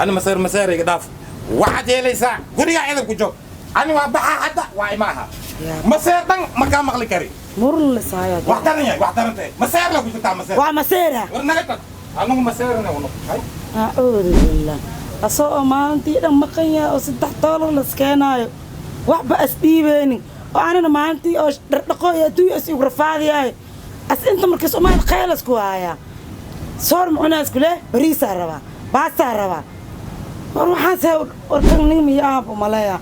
أنا مسير يقداف واحد يليسا قرية إذا كجوب أنا وابحا حتى وايماها مسير دان مكان مغلي كري مرل سايا واحدرني مسير لا كجوب تاع مسير ومسيرها ورنغت أنا مسيرنا ونو أعوذ بالله أصو ما أنتي لما قيا أو $6 لسكينايو وحبة أسديبيني وأنا ما أنتي أو رقايا توي أسيب رفاضي هاي أنت مركز أمان خيلس كوايا صور معنا كله بريسة ربا باسة ربا وروحان سوى وركني مياه ملايا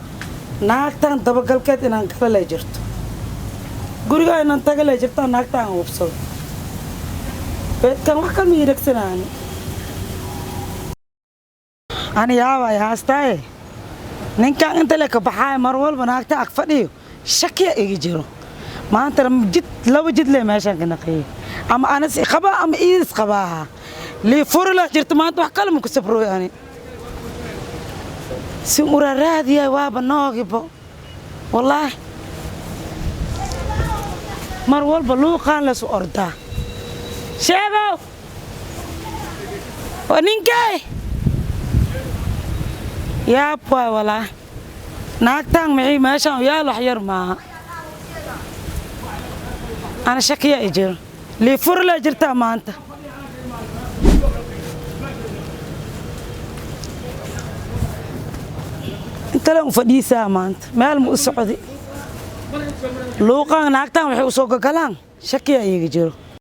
naagtan dabagalkeed inaan kala la jirto guriga inaan taga la jirto naagtan wabsado beedkan wax ka miiragsanaan ani yaabay haastay ninkan inta la ka baxay mar walba naagta ag fadhiyo shakiya iga jiro maanta laba jid le meeshan ka naqay ama anas qaba ama iis qabaha li furla jirto maanta wax kale ma ku sabrooy ani si uraraadiya waaba noogibo wallahi mar walba luuqaan la soo ordaa sheego ninkay yaa baa wallahi naagtan maxay meeshan yaal wax yar maaha ana shakiya ijir li furla jirta maanta تلون فديسة مانت مال مو سعودي لوقان ناقتان وحي وسوق قلان شكيا يجيرو